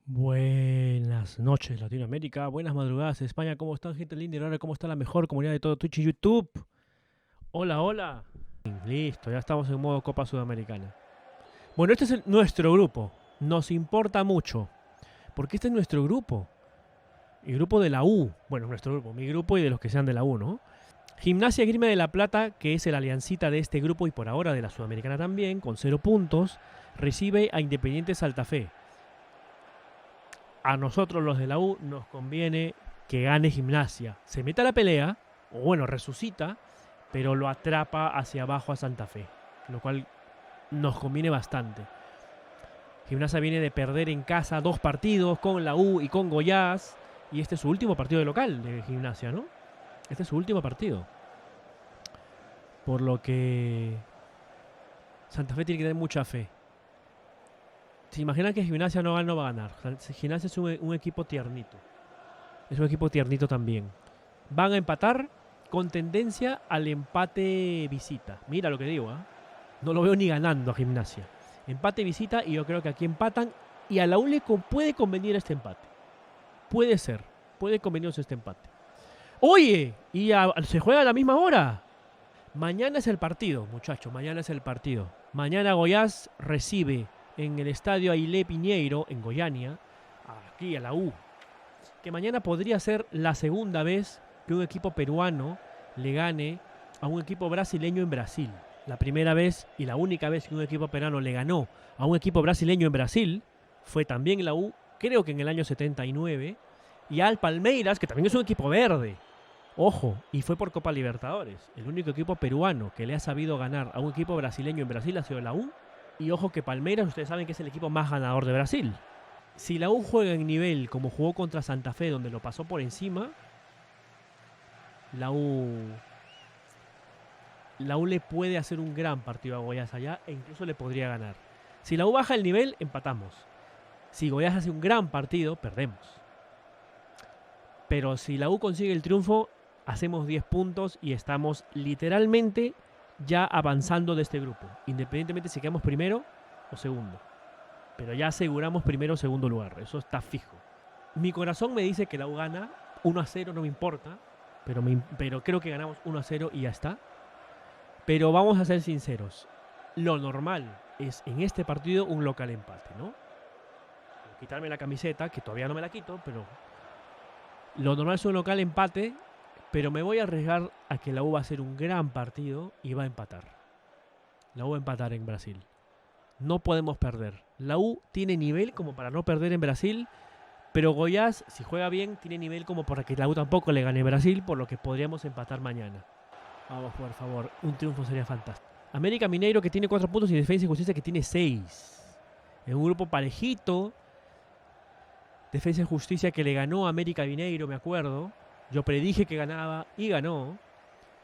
Buenas noches Latinoamérica, buenas madrugadas España, ¿cómo están gente linda y rara? ¿Cómo está la mejor comunidad de todo Twitch y YouTube? Hola, hola. Listo, ya estamos en modo Copa Sudamericana. Bueno, este es nuestro grupo, nos importa mucho, porque este es nuestro grupo, el grupo de la U, bueno, nuestro grupo, mi grupo y de los que sean de la U, ¿no? Gimnasia Grima de la Plata, que es el aliancita de este grupo y por ahora de la Sudamericana también, con 0 puntos, recibe a Independiente Santa Fe. A nosotros los de la U nos conviene que gane Gimnasia. Se meta a la pelea, o bueno, resucita, pero lo atrapa hacia abajo a Santa Fe, lo cual nos conviene bastante. Gimnasia viene de perder en casa 2 partidos con la U y con Goiás, y este es su último partido de local de Gimnasia, ¿no? Este es su último partido. Por lo que Santa Fe tiene que tener mucha fe. ¿Se imaginan que Gimnasia no va a ganar? Gimnasia es un equipo tiernito. Es un equipo tiernito también. Van a empatar con tendencia al empate visita. Mira lo que digo, ¿eh? No lo veo ni ganando a Gimnasia. Empate visita y yo creo que aquí empatan. Y a la U le puede convenir este empate. Puede ser. Puede convenirnos este empate. Oye, se juega a la misma hora. Mañana es el partido, muchachos. Mañana es el partido. Mañana Goiás recibe en el estadio Ailé Piñeiro, en Goiânia, aquí a la U. Que mañana podría ser la segunda vez que un equipo peruano le gane a un equipo brasileño en Brasil. La primera vez y la única vez que un equipo peruano le ganó a un equipo brasileño en Brasil fue también en la U, creo que en el año 79, y al Palmeiras, que también es un equipo verde. Ojo, y fue por Copa Libertadores. El único equipo peruano que le ha sabido ganar a un equipo brasileño en Brasil ha sido la U. Y ojo que Palmeiras, ustedes saben que es el equipo más ganador de Brasil. Si la U juega en nivel como jugó contra Santa Fe, donde lo pasó por encima, la U le puede hacer un gran partido a Goiás allá e incluso le podría ganar. Si la U baja el nivel, empatamos. Si Goiás hace un gran partido, perdemos. Pero si la U consigue el triunfo, hacemos 10 puntos y estamos literalmente ya avanzando de este grupo, independientemente si quedamos primero o segundo. Pero ya aseguramos primero o segundo lugar, eso está fijo. Mi corazón me dice que la U gana 1-0, no me importa, pero creo que ganamos 1-0 y ya está. Pero vamos a ser sinceros, lo normal es en este partido un local empate, ¿no? Quitarme la camiseta, que todavía no me la quito, pero lo normal es un local empate, pero me voy a arriesgar a que la U va a hacer un gran partido y va a empatar. La U va a empatar en Brasil. No podemos perder. La U tiene nivel como para no perder en Brasil, pero Goiás, si juega bien, tiene nivel como para que la U tampoco le gane a Brasil, por lo que podríamos empatar mañana. Vamos, por favor, un triunfo sería fantástico. América Mineiro, que tiene 4 puntos, y Defensa y Justicia, que tiene 6. En un grupo parejito. Defensa y Justicia, que le ganó a América Mineiro, me acuerdo. Yo predije que ganaba y ganó.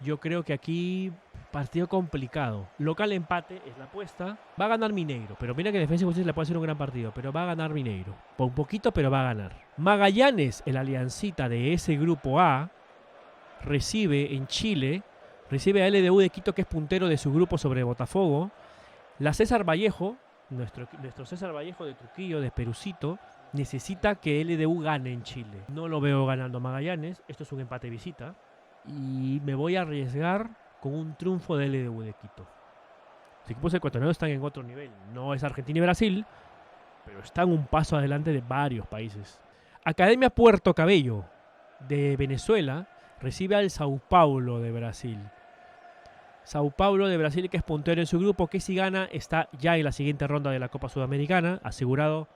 Yo creo que aquí partido complicado. Local empate es la apuesta. Va a ganar Mineiro, pero mira que Defensa y Justicia le puede hacer un gran partido, pero va a ganar Mineiro. Por un poquito, pero va a ganar. Magallanes, el aliancita de ese grupo A, recibe en Chile, recibe a LDU de Quito, que es puntero de su grupo sobre Botafogo. La César Vallejo, nuestro César Vallejo de Trujillo, de Perucito, necesita que LDU gane en Chile. No lo veo ganando Magallanes. Esto es un empate visita. Y me voy a arriesgar con un triunfo de LDU de Quito. Los equipos ecuatorianos están en otro nivel. No es Argentina y Brasil, pero están un paso adelante de varios países. Academia Puerto Cabello de Venezuela recibe al Sao Paulo de Brasil. Sao Paulo de Brasil, que es puntero en su grupo, que si gana está ya en la siguiente ronda de la Copa Sudamericana, asegurado.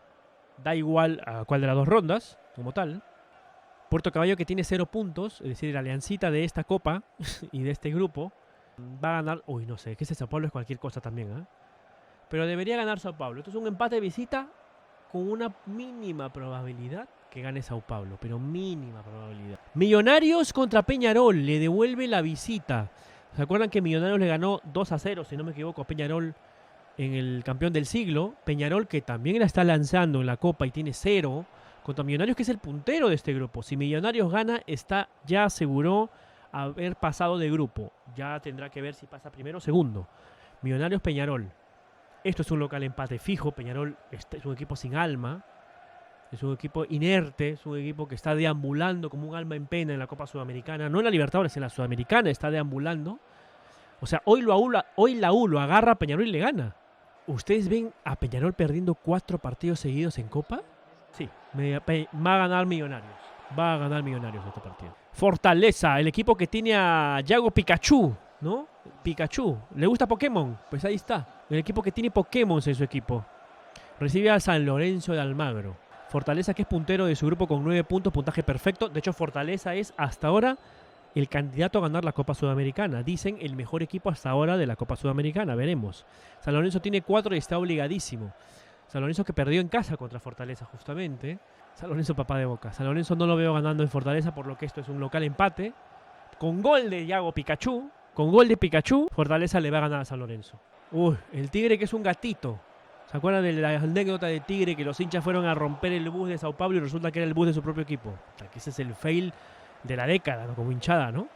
Da igual a cuál de las dos rondas, como tal. Puerto Cabello, que tiene 0 puntos, es decir, la aliancita de esta copa y de este grupo, va a ganar. Uy, no sé, que ese Sao Paulo es cualquier cosa también, ¿eh? Pero debería ganar Sao Paulo. Esto es un empate de visita con una mínima probabilidad que gane Sao Paulo, pero mínima probabilidad. Millonarios contra Peñarol, le devuelve la visita. ¿Se acuerdan que Millonarios le ganó 2-0, si no me equivoco, a Peñarol en el campeón del siglo? Peñarol, que también la está lanzando en la Copa y tiene 0, contra Millonarios, que es el puntero de este grupo. Si Millonarios gana, ya aseguró haber pasado de grupo. Ya tendrá que ver si pasa primero o segundo. Millonarios Peñarol. Esto es un local empate fijo. Peñarol es un equipo sin alma. Es un equipo inerte, es un equipo que está deambulando como un alma en pena en la Copa Sudamericana. No en la Libertadores, en la Sudamericana está deambulando. O sea, hoy la U lo agarra a Peñarol y le gana. ¿Ustedes ven a Peñarol perdiendo 4 partidos seguidos en Copa? Sí, va a ganar Millonarios. Va a ganar Millonarios este partido. Fortaleza, el equipo que tiene a Yago Pikachu, ¿no? Pikachu. ¿Le gusta Pokémon? Pues ahí está. El equipo que tiene Pokémon en su equipo. Recibe al San Lorenzo de Almagro. Fortaleza, que es puntero de su grupo con 9 puntos, puntaje perfecto. De hecho, Fortaleza es hasta ahora el candidato a ganar la Copa Sudamericana. Dicen el mejor equipo hasta ahora de la Copa Sudamericana. Veremos. San Lorenzo tiene 4 y está obligadísimo. San Lorenzo que perdió en casa contra Fortaleza justamente. San Lorenzo papá de Boca. San Lorenzo no lo veo ganando en Fortaleza, por lo que esto es un local empate. Con gol de Yago Pikachu. Con gol de Pikachu, Fortaleza le va a ganar a San Lorenzo. Uy, el Tigre, que es un gatito. ¿Se acuerdan de la anécdota de Tigre que los hinchas fueron a romper el bus de Sao Paulo y resulta que era el bus de su propio equipo? Que ese es el fail de la década, ¿no? Como hinchada, ¿no?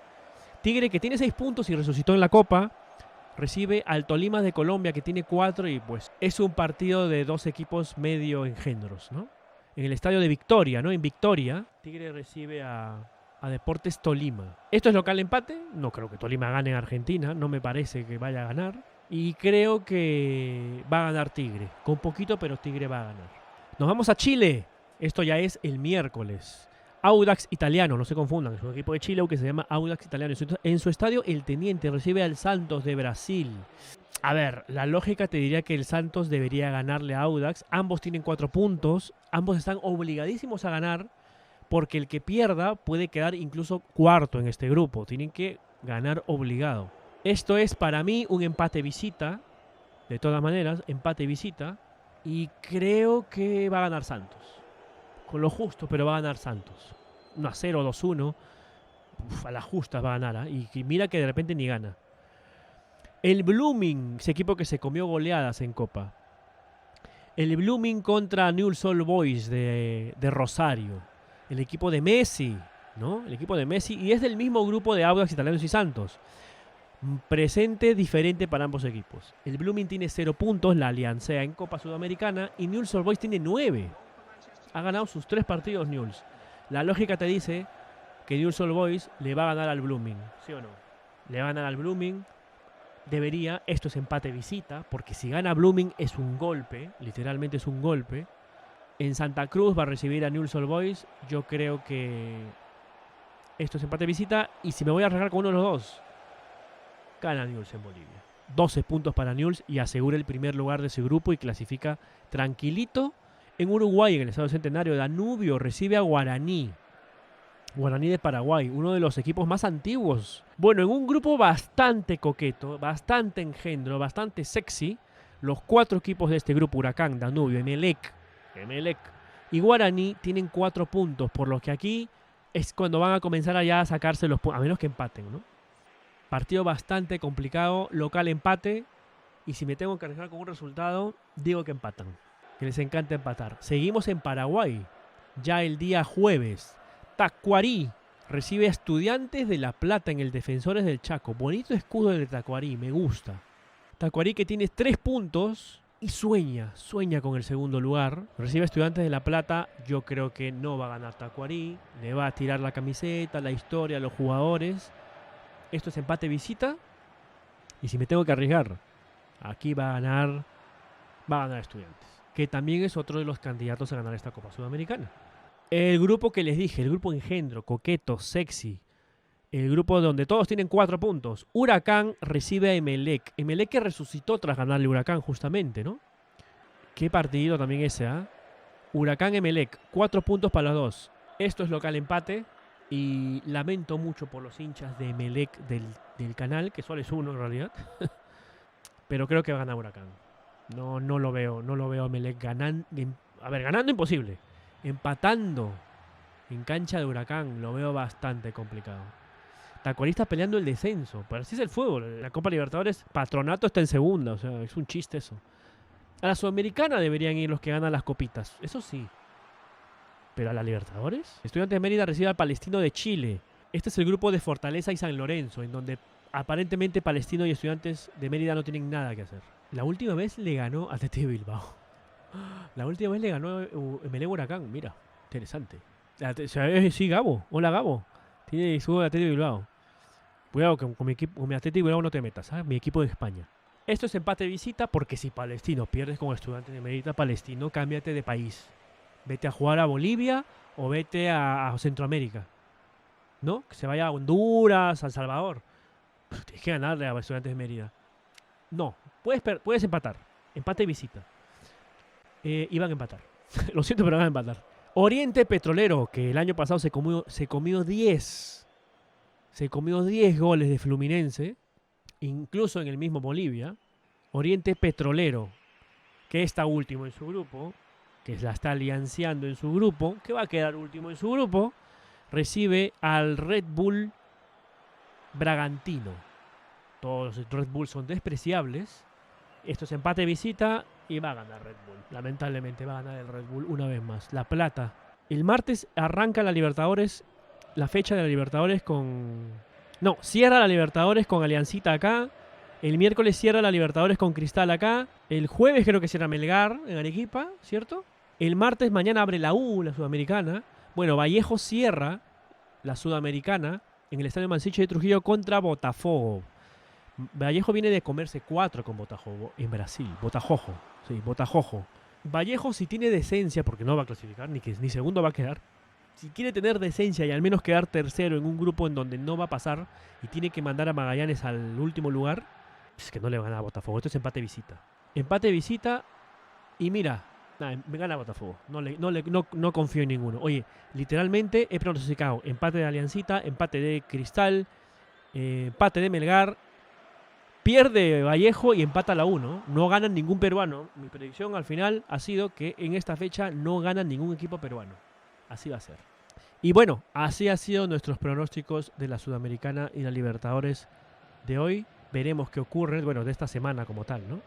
Tigre, que tiene 6 puntos y resucitó en la Copa, recibe al Tolima de Colombia, que tiene 4, y pues es un partido de 2 equipos medio engendros, ¿no? En el estadio de Victoria, ¿no? En Victoria, Tigre recibe a Deportes Tolima. ¿Esto es local empate? No creo que Tolima gane en Argentina, no me parece que vaya a ganar. Y creo que va a ganar Tigre. Con poquito, pero Tigre va a ganar. Nos vamos a Chile. Esto ya es el miércoles. Audax Italiano, no se confundan. Es un equipo de Chile que se llama Audax Italiano. En su estadio, el Teniente recibe al Santos de Brasil. A ver, la lógica te diría que el Santos debería ganarle a Audax. Ambos tienen 4 puntos. Ambos están obligadísimos a ganar. Porque el que pierda puede quedar incluso cuarto en este grupo. Tienen que ganar obligado. Esto es para mí un empate visita. De todas maneras, empate visita. Y creo que va a ganar Santos. Con lo justo, pero va a ganar Santos. 1-0, 2-1. A las justas va a ganar. Y mira que de repente ni gana. El Blooming, ese equipo que se comió goleadas en Copa. El Blooming contra Newell's Old Boys de Rosario. El equipo de Messi, ¿no? El equipo de Messi. Y es del mismo grupo de Audax Italianos y Santos. Presente diferente para ambos equipos. El Blooming tiene 0 puntos, la aliancea en Copa Sudamericana. Y Newell's Old Boys tiene 9. Ha ganado sus 3 partidos Newell's. La lógica te dice que Newell's Old Boys le va a ganar al Blooming. ¿Sí o no? Le va a ganar al Blooming. Debería. Esto es empate visita. Porque si gana Blooming es un golpe. Literalmente es un golpe. En Santa Cruz va a recibir a Newell's Old Boys. Yo creo que esto es empate visita. Y si me voy a arriesgar con uno de los dos, gana Newell's en Bolivia. 12 puntos para Newell's y asegura el primer lugar de ese grupo y clasifica tranquilito. En Uruguay, en el Estadio Centenario, Danubio recibe a Guaraní. Guaraní de Paraguay, uno de los equipos más antiguos. Bueno, en un grupo bastante coqueto, bastante engendro, bastante sexy. Los 4 equipos de este grupo, Huracán, Danubio, Emelec y Guaraní, tienen 4 puntos. Por lo que aquí es cuando van a comenzar allá a sacarse los puntos, a menos que empaten, ¿no? Partido bastante complicado, local empate. Y si me tengo que arriesgar con un resultado, digo que empatan. Que les encanta empatar. Seguimos en Paraguay. Ya el día jueves. Tacuarí recibe a Estudiantes de La Plata en el Defensores del Chaco. Bonito escudo del Tacuarí, me gusta. Tacuarí, que tiene 3 puntos y sueña con el segundo lugar. Recibe a Estudiantes de La Plata. Yo creo que no va a ganar Tacuarí. Le va a tirar la camiseta, la historia, los jugadores. Esto es empate visita. Y si me tengo que arriesgar, aquí va a ganar Estudiantes, que también es otro de los candidatos a ganar esta Copa Sudamericana. El grupo que les dije, el grupo engendro, coqueto, sexy. El grupo donde todos tienen 4 puntos. Huracán recibe a Emelec. Emelec que resucitó tras ganarle a Huracán justamente, ¿no? Qué partido también ese, ¿ah? Huracán Emelec, 4 puntos para los dos. Esto es local empate. Y lamento mucho por los hinchas de Emelec del canal, que solo es uno en realidad. Pero creo que va a ganar Huracán. No lo veo a Emelec ganando. A ver, ganando imposible. Empatando en cancha de Huracán lo veo bastante complicado. Tacuarí está peleando el descenso, pero así es el fútbol. La Copa Libertadores, Patronato está en segunda, o sea, es un chiste eso. A la Sudamericana deberían ir los que ganan las copitas, eso sí. Pero a la Libertadores, Estudiantes de Mérida recibe al Palestino de Chile. Este es el grupo de Fortaleza y San Lorenzo, en donde aparentemente Palestino y Estudiantes de Mérida no tienen nada que hacer. La última vez le ganó a Athletic Bilbao. La última vez le ganó Emelec Huracán, mira, interesante. Sí, Gabo. Hola, Gabo. Tiene su Atlético de Bilbao. Cuidado que con mi equipo, con mi Atlético de Bilbao no te metas, ¿sabes? Mi equipo de España. Esto es empate de visita porque si Palestino pierdes con Estudiantes de Mérida, Palestino, cámbiate de país. Vete a jugar a Bolivia o vete a Centroamérica. ¿No? Que se vaya a Honduras, a El Salvador. Tienes que ganarle a Estudiantes de Mérida. No, puedes empatar. Empate de visita. Iban a empatar. Lo siento, pero van a empatar. Oriente Petrolero, que el año pasado se comió 10. Se comió 10 goles de Fluminense, incluso en el mismo Bolivia. Oriente Petrolero, que está último en su grupo, que la está alianciando en su grupo, que va a quedar último en su grupo, recibe al Red Bull Bragantino. Todos los Red Bull son despreciables. Esto es empate de visita y va a ganar Red Bull. Lamentablemente va a ganar el Red Bull una vez más. La Plata. El martes arranca la Libertadores, la fecha de la Libertadores con... No, cierra la Libertadores con Aliancita acá. El miércoles cierra la Libertadores con Cristal acá. El jueves creo que cierra Melgar en Arequipa, ¿cierto? El martes mañana abre la U, la Sudamericana. Bueno, Vallejo cierra la Sudamericana en el Estadio Mansiche de Trujillo contra Botafogo. Vallejo viene de comerse 4 con Botafogo en Brasil. Botajojo. Sí, Botajojo. Vallejo, si tiene decencia, porque no va a clasificar, ni segundo va a quedar. Si quiere tener decencia y al menos quedar tercero en un grupo en donde no va a pasar y tiene que mandar a Magallanes al último lugar, es que no le va a ganar a Botafogo. Esto es empate visita. Empate visita y mira, me gana Botafogo. No confío en ninguno. Oye, literalmente he pronosticado empate de Aliancita, empate de Cristal, empate de Melgar. Pierde Vallejo y empata la 1. No ganan ningún peruano. Mi predicción al final ha sido que en esta fecha no gana ningún equipo peruano. Así va a ser. Y bueno, así han sido nuestros pronósticos de la Sudamericana y la Libertadores de hoy. Veremos qué ocurre, bueno, de esta semana como tal, ¿no?